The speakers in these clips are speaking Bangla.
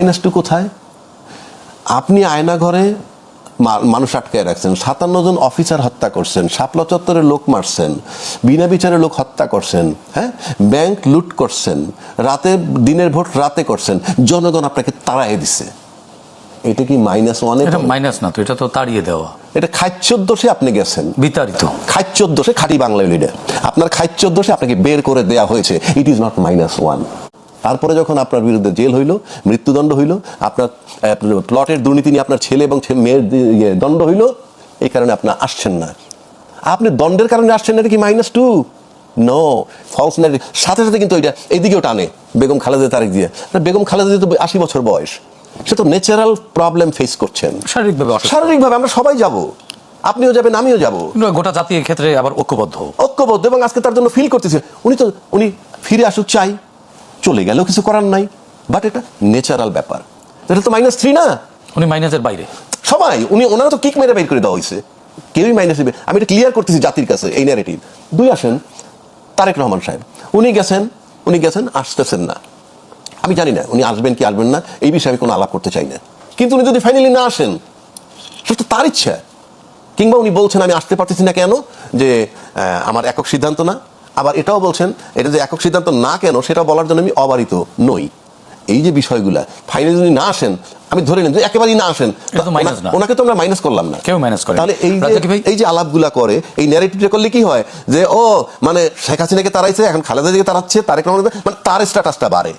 মাইনাসটু কোথায়? আপনি আয়না ঘরে মানুষ আটকায় রাখছেন, 57 জন অফিসার হত্যা করছেন, শাপলা চত্বরে লোক মারছেন, বিনা বিচারে লোক হত্যা করছেন, হ্যাঁ, ব্যাংক লুট করছেন, রাতে দিনের ভোট রাতে করছেন, জনগণ আপনাকে তাড়াই দিছে। এটা কি -1? এটা মাইনাস না তো, এটা তো তাড়িয়ে দেওয়া। এটা খাচ্চর দোষে আপনি গেছেন, বিতাড়িত খাচ্চর দোষে, খাঁটি বাংলা লিডার, আপনার খাচ্চর দোষে আপনাকে বের করে দেওয়া হয়েছে। It is not -1। তারপরে যখন আপনার বিরুদ্ধে জেল হইল, মৃত্যুদণ্ড হইল, আপনার প্লটের দুর্নীতি নিয়ে আপনার ছেলে এবং মেয়ের দণ্ড হইল, এই কারণে আপনি আসছেন না। আপনি দণ্ডের কারণে আসছেন না, এটা কি -2? No, false negative. সাথে সাথে কিন্তু ওইটা এইদিকেও টানে, বেগম খালেদা তারেক জিয়া। বেগম খালেদা জিয়া তো 80 বছর বয়স, সে তো ন্যাচারাল প্রবলেম ফেস করছেন শারীরিকভাবে। আমরা সবাই যাব, আপনিও যাবেন, আমিও যাব, গোটা জাতির ক্ষেত্রে আবার ঐক্যবদ্ধ। এবং আজকে তার জন্য ফিল করতেছে। উনি ফিরে আসুক চাই, চলে গেলেও কিছু করার নাই, বাট এটা ন্যাচারাল ব্যাপার। এটা তো -3 না, উনি মাইনাসের বাইরে সবাই। ওনারা তো কিক মেরে বের করে দেওয়া হয়েছে, কেউই মাইনাস নেবে। আমি এটা ক্লিয়ার করতেছি জাতির কাছে, এই ন্যারেটিভ। 2 আসেন তারেক রহমান সাহেব, উনি গেছেন, আসতেছেন না। আমি জানি না উনি আসবেন কি আসবেন না, এই বিষয়ে আমি কোনো আলাপ করতে চাই না। কিন্তু উনি যদি ফাইনালি না আসেন, সেটা তো তার ইচ্ছা। কিংবা উনি বলছেন আমি আসতে পারতেছি না কেন, যে আমার একক সিদ্ধান্ত না। আবার এটাও বলছেন এটা যে একক সিদ্ধান্ত না কেন, সেটা বলার জন্য আমি অবারিত নই। এই যে বিষয়গুলা ফাইনালি যদি না আসেন, আমি ধরে নেন যে একেবারেই না আসেন, ওনাকে তো আমরা মাইনাস করলাম না, কেউ মাইনাস করে। তাহলে এই যে আলাপগুলা করে, এই ন্যারেটিভটা করলে কি হয়, যে ও মানে শেখ হাসিনাকে তাড়াইছে, এখন খালেদা জিয়াকে তাড়াচ্ছে, তারেক রহমান, মানে তার স্ট্যাটাসটা বাড়ে,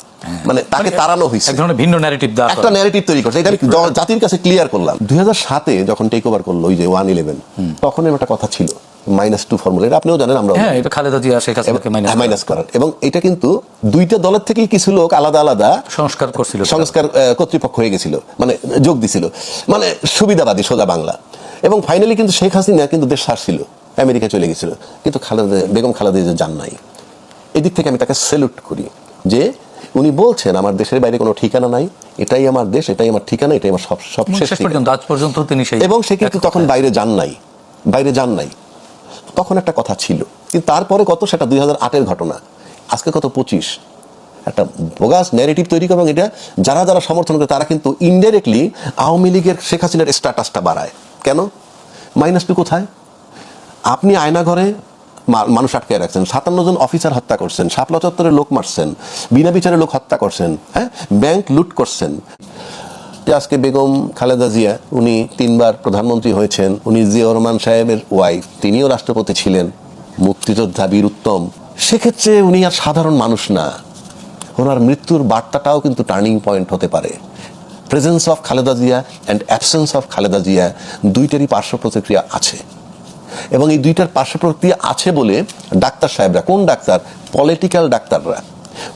মানে তাকে তাড়ানো হয়েছে, এক ধরনের ভিন্ন ন্যারেটিভ, একটা ন্যারেটিভ তৈরি করছে। এটা আমি জাতির কাছে ক্লিয়ার করলাম। 2007-এ যখন টেক ওভার করলো ওই যে 111, তখন একটা কথা ছিল -2 ফর্মুলা, এটা আপনিও জানেন, আমরা এটা খালেদা জিয়া শেখ হাসিনাকে মাইনাস করার। এবং এটা কিন্তু দুইটা দলের থেকেই কিছু লোক আলাদা আলাদা সংস্কার কর্তৃপক্ষ হয়ে গেছিল, মানে যোগ দিছিল, মানে সুবিধাবাদী সোজা বাংলা। এবং ফাইনালি কিন্তু শেখ হাসিনা কিন্তু দেশ ছাড়ছিল, আমেরিকা চলে গেছিল, কিন্তু বেগম খালেদা জিয়া যান নাই। এদিক থেকে আমি তাকে স্যালুট করি যে উনি বলছেন আমার দেশের বাইরে কোনো ঠিকানা নাই, এটাই আমার দেশ, এটাই আমার ঠিকানা, এটাই আমার সব শেষ পর্যন্ত তিনি সেই। এবং সে কিন্তু তখন বাইরে যান নাই, তখন একটা কথা ছিল। কিন্তু তারপরে কত, সেটা 2008-এর ঘটনা, আজকে কত 25। একটা বোগাস ন্যারেটিভ তৈরি করে, এবং এটা যারা সমর্থন করে তারা কিন্তু ইনডাইরেক্টলি আওয়ামী লীগের শেখ হাসিনার স্ট্যাটাসটা বাড়ায়। কেন? -2 কোথায়? আপনি আয়না ঘরে মানুষ আটকায় রাখছেন, 57 জন অফিসার হত্যা করছেন, শাপলা চত্বরে লোক মারছেন, বিনা বিচারে লোক হত্যা করছেন, হ্যাঁ, ব্যাংক লুট করছেন। আজকে বেগম খালেদা জিয়া, উনি 3 বার প্রধানমন্ত্রী হয়েছেন, উনি জিয়াউর রহমান সাহেবের ওয়াইফ, তিনিও রাষ্ট্রপতি ছিলেন, মুক্তিযোদ্ধা, বীর উত্তম। সেক্ষেত্রে উনি আর সাধারণ মানুষ না, ওনার মৃত্যুর বার্তাটাও কিন্তু টার্নিং পয়েন্ট হতে পারে। Presence of Khaleda Zia and absence of Khaleda Zia, দুইটারই পার্শ্ব প্রতিক্রিয়া আছে। এবং এই দুইটার পার্শ্ব প্রতিক্রিয়া আছে বলে ডাক্তার সাহেবরা, কোন ডাক্তার?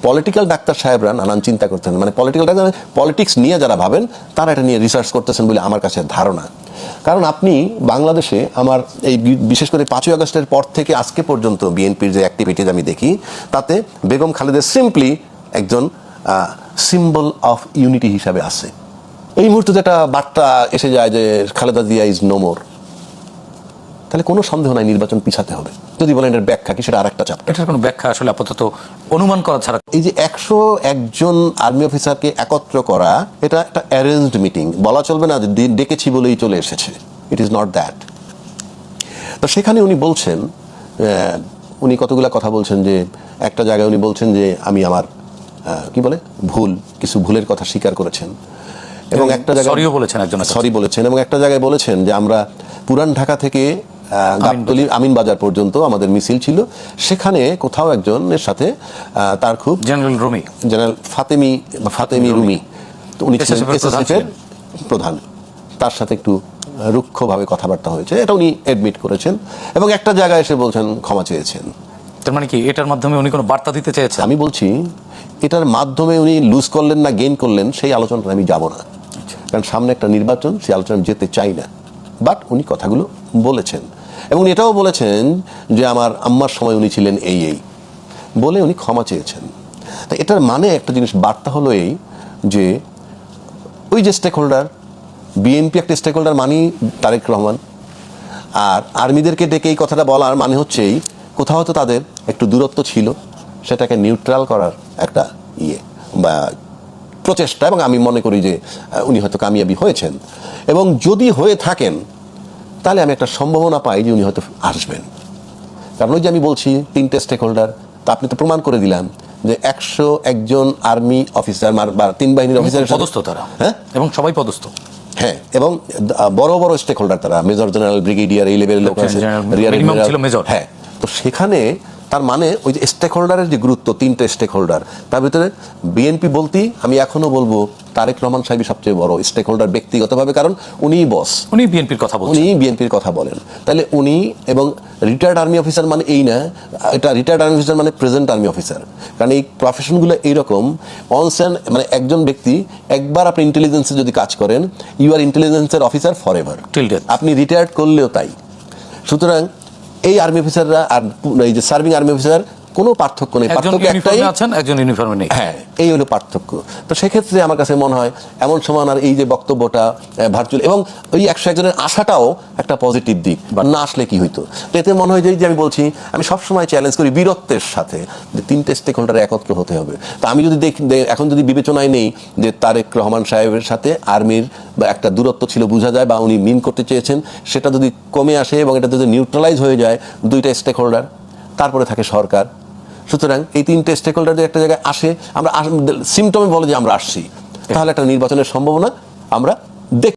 পলিটিক্যাল ডাক্তার সাহেবরা নানান চিন্তা করতেন, মানে পলিটিক্স নিয়ে যারা ভাবেন তারা এটা নিয়ে রিসার্চ করতেছেন বলে আমার কাছে ধারণা। কারণ আপনি বাংলাদেশে, আমার এই বিশেষ করে 5ই আগস্টের পর থেকে আজকে পর্যন্ত বিএনপির যে অ্যাক্টিভিটিজ আমি দেখি, তাতে বেগম খালেদা সিম্পলি একজন সিম্বল অফ ইউনিটি হিসাবে আছে। এই মুহূর্তে যেটা বার্তা এসে যায় যে Khaleda Zia is no more, তাহলে কোনো সন্দেহ নাই নির্বাচন পিছাতে হবে। যদি বলেন এর ব্যাখ্যা কি, সেটা আরেকটা চাপ। এটার কোনো ব্যাখ্যা আসলে আপাতত অনুমান করা ছাড়া। এই যে 101 জন আর্মি অফিসারকে একত্র করা, এটা একটা অ্যারেঞ্জড মিটিং, বলা চলবে না যে ডেকেছি বলেই চলে এসেছে। It is not that. তো সেখানে উনি বলছেন, উনি কতগুলা কথা বলছেন, যে একটা জায়গায় উনি বলছেন যে আমি আমার কি বলে কিছু ভুলের কথা স্বীকার করেছেন, এবং একটা জায়গায় সরি বলেছেন, এবং একটা জায়গায় বলেছেন যে আমরা পুরান ঢাকা থেকে গাবতলী আমিনবাজার পর্যন্ত আমাদের মিছিল ছিল, সেখানে কোথাও একজনের সাথে তার খুব জেনারেল ফাতেমি রুমি, উনি ছিলেন প্রধান, তার সাথে একটু রুক্ষভাবে কথাবার্তা হয়েছে, এটা উনি অ্যাডমিট করেছেন। এবং একটা জায়গায় এসে বলছেন ক্ষমা চেয়েছেন। তার মানে কি এটার মাধ্যমে উনি কোনো বার্তা দিতে চেয়েছেন? আমি বলছি এটার মাধ্যমে উনি লুজ করলেন না গেইন করলেন, সেই আলোচনাটা আমি যাব না, কারণ সামনে একটা নির্বাচন, সেই আলোচনা যেতে চাই না। বাট উনি কথাগুলো বলেছেন, এবং এটাও বলেছেন যে আমার আম্মার সময় উনি ছিলেন এই বলে উনি ক্ষমা চেয়েছেন। তাই এটার মানে একটা জিনিস, বার্তা হলো এই যে ওই যে স্টেক হোল্ডার, বিএনপি একটা স্টেক হোল্ডার মানি তারেক রহমান, আর আর্মিদেরকে ডেকে এই কথাটা বলার মানে হচ্ছে কোথাও তো তাদের একটু দূরত্ব ছিল, সেটাকে নিউট্রাল করার একটা বা প্রচেষ্টা, এবং আমি মনে করি যে উনি হয়তো কামিয়াবি হয়েছেন, এবং যদি হয়ে থাকেন তাহলে আমি একটা সম্ভাবনা পাই যে উনি হয়তো আসবেন। কারণ ওই যে আমি বলছি 3টে স্টেক হোল্ডার, তা আপনি তো প্রমাণ করে দিলাম যে 101 জন আর্মি অফিসার বা 3 বাহিনীর অফিসারের সাথে- পদস্থ তারা, হ্যাঁ এবং সবাই পদস্থ। হ্যাঁ, এবং বড় বড় স্টেক হোল্ডার তারা, মেজর জেনারেল, ব্রিগেডিয়ার, এই লেভেলের লোক আছে, রিয়ার মিনিমাম এডমিরাল। ছিল মেজর। হ্যাঁ, তো সেখানে তার মানে ওই যে স্টেক হোল্ডারের যে গুরুত্ব, 3টে স্টেক হোল্ডার, তার ভিতরে বিএনপি বলতেই আমি এখনো বলবো তারেক রহমান সাহেবই সবচেয়ে বড় স্টেক হোল্ডার ব্যক্তিগতভাবে, কারণ উনিই বস, উনি বিএনপির কথা বলছেন। উনি বিএনপির কথা বলেন। তাহলে উনি, এবং রিটায়ার্ড আর্মি অফিসার মানে এই না, এটা রিটায়ার্ড আর্মি অফিসার মানে প্রেজেন্ট আর্মি অফিসার, কারণ এই প্রফেশনগুলো এইরকম মানে একজন ব্যক্তি একবার আপনি ইন্টেলিজেন্সে যদি কাজ করেন, ইউ আর ইন্টেলিজেন্সের officer for ever, Till death. আপনি রিটায়ার্ড করলেও তাই। সুতরাং এই আর্মি অফিসাররা আর এই যে সার্ভিং আর্মি অফিসার কোনো পার্থক্য নেই, একজন পার্থক্য একটাই, ইউনিফর্মে আছেন, একজন ইউনিফর্মে নেই। হ্যাঁ, এই হলো পার্থক্য। তো সেক্ষেত্রে আমার কাছে মনে হয় এমন সময় আর এই যে বক্তব্যটা ভার্চুয়াল, এবং ওই 101 জনের আশাটাও একটা পজিটিভ দিক, না আসলে কি হইতো। তো এতে মনে হয় যে আমি বলছি, আমি সবসময় চ্যালেঞ্জ করি বীরত্বের সাথে যে 3টে স্টেক হোল্ডার একত্র হতে হবে। তো আমি যদি এখন যদি বিবেচনায় নেই যে তারেক রহমান সাহেবের সাথে আর্মির বা একটা দূরত্ব ছিল বোঝা যায়, বা উনি মিন করতে চেয়েছেন, সেটা যদি কমে আসে এবং এটা যদি নিউট্রালাইজ হয়ে যায় 2টা স্টেক হোল্ডার, তারপরে থাকে সরকার। সুতরাং এই 3টে স্টেক হোল্ডার যদি একটা জায়গায় আসে, আমরা সিমটমে বলে যে আমরা আসছি, তাহলে একটা নির্বাচনের সম্ভাবনা আমরা দেখ